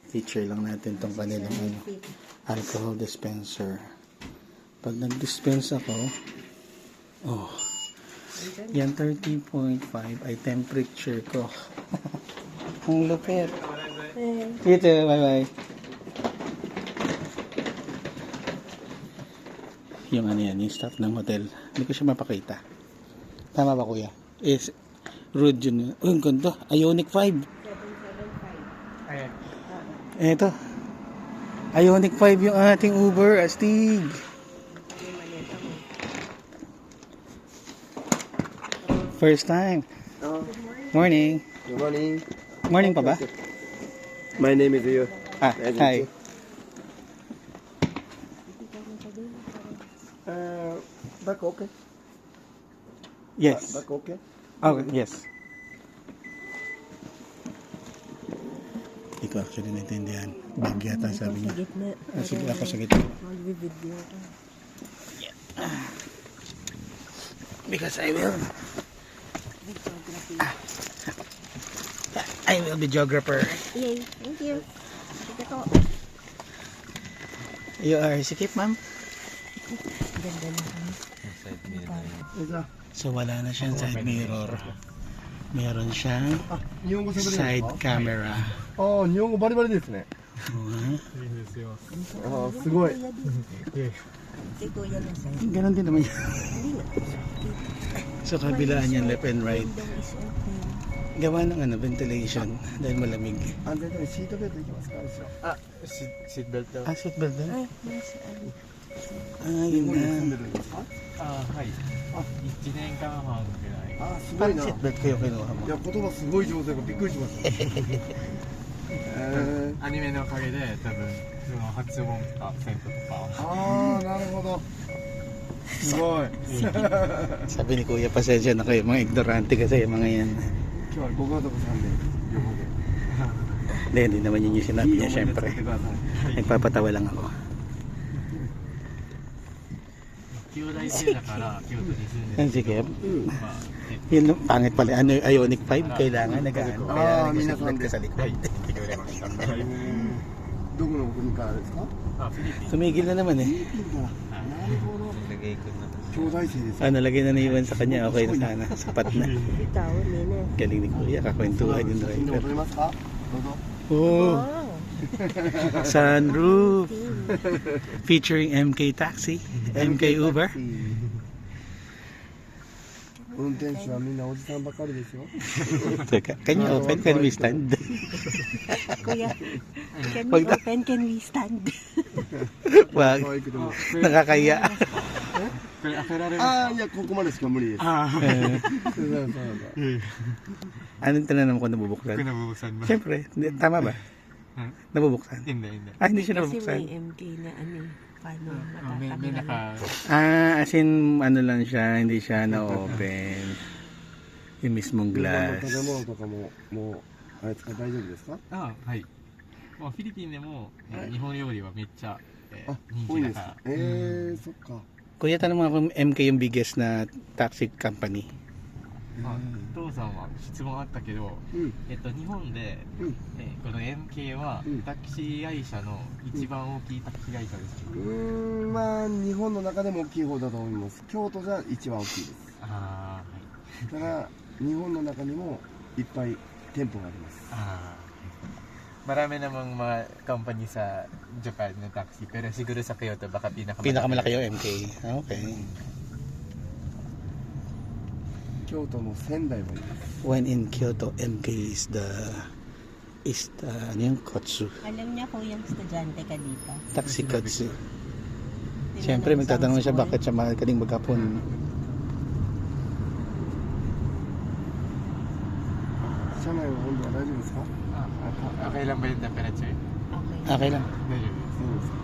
Feature lang natin tong kanilang alcohol dispenser. Pag nag-dispense ako, yan 30.5 ay temperature ko. Ang lupit. Dito, bye-bye. Yung ano yan, yung staff ng hotel. Hindi ko siya mapakita. Tama ba kuya? Is rude yun. Oh, yung ganda. Ioniq 5. 775. Ayan. Eto. Ioniq 5 yung ating Uber Astig. First time. Morning. Good morning. Morning pa ba? My name is Yu. Ah, hi. Back okay? Yes. Back okay? Okay, yes. Hindi ko actually naintindihan. Bag yata sabi niya. Sige, ako sa gitna. Mag-video ka. Because I will be geographer. Yay, thank you. Sige ko. You are sikip, ma'am? Ganda na kami. So wala na siyang side mirror. Meron siyang side camera. ああ、日本語バリバリですね。いいんですよ。ああ、すごい。 Si Kuya na sa'yo. Ganon din naman yan. Hindi na. So kabilaan yan left and right. Window is open. Gawa ng ventilation dahil malamig. 安全のシートベルトいきますか、後ろ。あ、シートベルト。 Ah, seatbelt din? Ay, nasa ano. Ah, 日 yun 本に住んで na. るんですかあ、はい。1年間半ぐらい。ああ、すごい Parang な。い seatbelt kayo kinuha mo. や、言葉すごい上手だからびっくりしました。アニメのおかげで多分その発音とかアクセントとか。ああ、なるほど。すごい。 Sabi ni Kuya, pasensya na kayo mga ignorante kasi yung mga yan. 今日はご家族さんで旅行で。 Hindi naman yun yung sinabi niya syempre. いい思い出作ってください。 Nagpapatawa lang ako. 京大生だから京都に住んで Ang るけ sikip. ど、まあ、Yun, pangit pala. Ano yung Ioniq 5? Kailangan nagaan. Ah, Kaya minasan nag-seatbelt ka sa likod. 来てくれました。どこの国からですかあ、フィリピン。 Tumigil na naman eh. フィリピンから。なるほど。 Nagay ko na. 兄弟生です。 Ano, lagay na naiwan sa kanya. Okay na sana. Sapat na. Ikaw, Nina. Galing ni Kuya. Kakwentuhan yung 写真でも driver. 撮れますかどうぞ。 Oh, Wow. sunroof. Team. Featuring MK Taxi. MK Uber. 運転手はみんなおじさんばかりですよ。 Teka, can you open? Can we stand? Kuya, can Wag we na. open? Can we stand? Wag. 可愛くても。 Nakakaya. これ開けられる。ああ、いや、ここまでしか無理です。 あ Eh, そうそうそう anong tinanong ko あ、 nabubuksan? pinabubuksan ba? Siyempre, hindi- tama ba? Hmm? Nabubuksan? Hindi, hindi. Ah, hindi siya Kasi nabubuksan. may MK na ano eh. Paano May matatanggal? naka... Ah, as in, ano lang siya, hindi siya na-open. Yung mismong 日本の glass. 食べ物とかも、もう、あれですか、大丈夫ですかあ、はい。まあ、フィリピンでも、日本料理はめっちゃ、あ、人多いです気だか。からそっか。 Kuya, tanong mo kung MK yung biggest na taxi company. まあ、父さんは質問あったけど、うん。日本で、うんこの MK はうんタクシー会社の一番大きいタクシー会社ですけど、まあ、日本の中でも大きい方だと思います。京都じゃ一番大きいです。あだから、日本の中にもいっぱい店舗があります。あ、marami namang mga company sa Japan na taxi, pero siguro sa Kyoto baka Pinakamalaki yung MK. Okay. 京都の仙台もいいです。 When in Kyoto, MK is the ano yung Kotsu. Alam niya po yung estudyante ka dito. Taxi Kotsu. Siyempre, magtatanong siya bakit siya magaling maghapon. 車内の温度は大丈夫ですか Okay lang ba yung temperature? Okay. Okay lang. 大丈夫です。そうですか。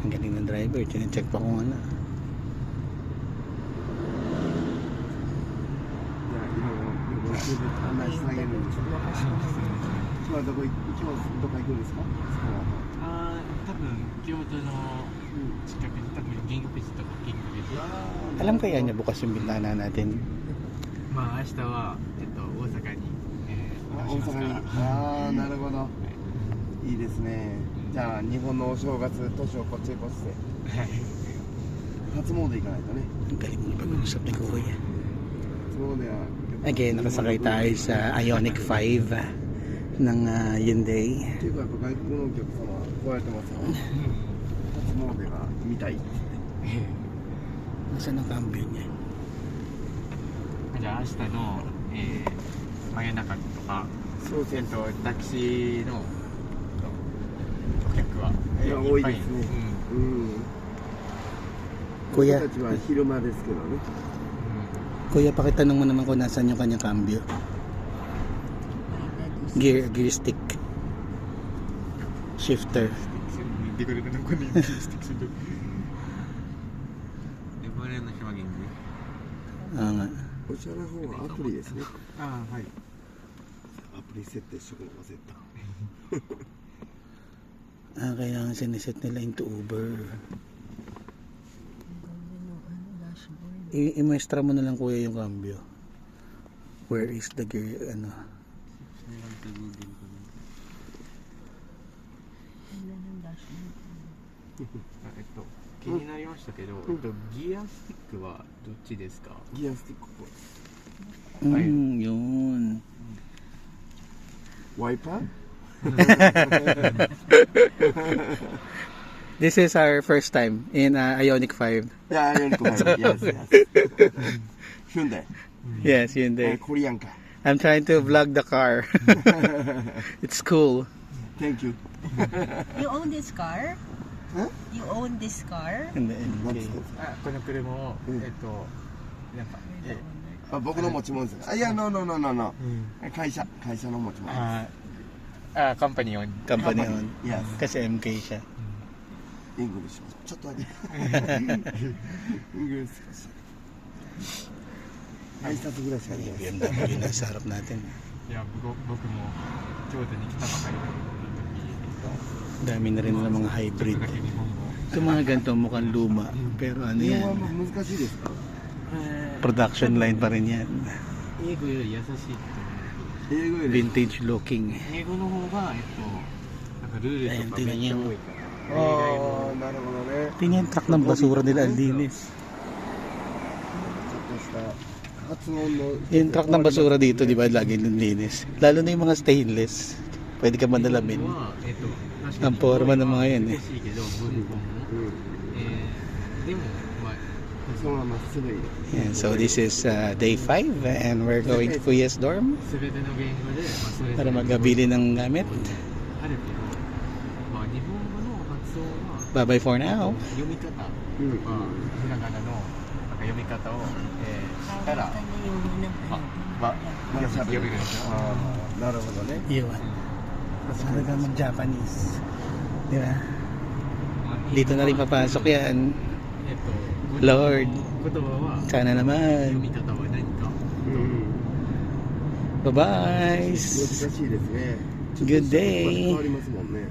Ang galing ng driver. Chine-check pa kung ano. じゃあ、いろいろ旅行中で案内してあげるんです。今日はどこ行くんですかああ、多分京都の近くに多分銀閣寺とか銀閣寺。 Alam kaya niya bukas yung bintana natin. まあ明日は大阪に、大しますか阪に。ら。ああ、なるいいですね。じゃあ日本のお正月年をこっちへ越して初詣行かないとね。 Ang galing mo pag-uusap ni Kuya. 初詣は Again, nakasakay tayo sa Ioniq 5 ng Hyundai. 結構やっぱ外国のお客様来られてますよ。初詣が見たいって言って。 Nasaan ang cambio niya? じゃあ明日の、真夜中とか、そうそうそう。タクシーのお客は、いや多いですね。うんうん。 Kuya, 僕たちは昼間ですけどね。 Kuya, pakitanong mo naman kung nasaan yung kanyang cambio. Gear stick. Shifter. Hindi ko rin alam kung ano yung stick sa doon. Di ba rin na siya mag-English? Nga. こちらの方はアプリですね。ああ、はい。アプリ設定しとくの忘れた。 Kailangan siniset nila into Uber. I-maestra mo na lang Kuya yung cambio. Where is the gear, ano? Ah, 気になりましたけど、ギアスティックはどっちですか？ギアスティックこ Yun. う。ワイパー This is our first time in Ioniq 5. いや、アイオニック5。Yes, yes. ヒュンダイ。 Yes, Hyundai. コリアンか。 I'm trying to vlog the car. It's cool. Thank you. You own this car? Huh? You own this car? And then, 何 okay. ですか？あ、この車を、うんなんか、あ、僕の持ち物ですか？あ、いや、no。うん会社の持ち物。カンパニーオン。 Company on. Yes. Kasi MK siya. イングリッシュ。ちょっとだけ。イングリッシュ。挨拶ぐらいしかできない。 BMW na sa harap natin. いや、僕も京都に来たばかりの時、 Dami na rin ng mga hybrid. だけ日本語。 Ito mga ganito mukhang luma. Pero ano 日 yan? 本語難しいですか？ Production line pa rin yan. 英語より優しいと思英語より。 Vintage looking. う。英語の方が、なんかルールとかめっちゃ多いから。ああ、なるほどね。 Tingnan yung truck ng basura nila, ang linis. ちょっとした発音の。 Yung truck ng basura dito, di ba, lagi linis. Lalo na yung mga stainless. Pwede ka mandalamin. は、ang forma ng mga yan eh. 難しいけど、文法も。うん。でも、まあ、そのまますぐいい。 Yeah, so this is day 5 and we're going to Kuya's dorm すべての言語で、まあ、それぞ para れ magabili ng gamit. あるけど、まあ、日本語の発音は Bye bye for now. 読み方とか、ひらがなのなんか読み方を、したら、読めるんですよ。ああ、なるほどね。 Yun. Talaga mag-Japanese. Di ba? Dito na rin papasok yan. Lord. 言葉は Sana 読 naman. み方は何か。うん。 Bye-bye. 難しいですね。 Good day. 変わりますもんね。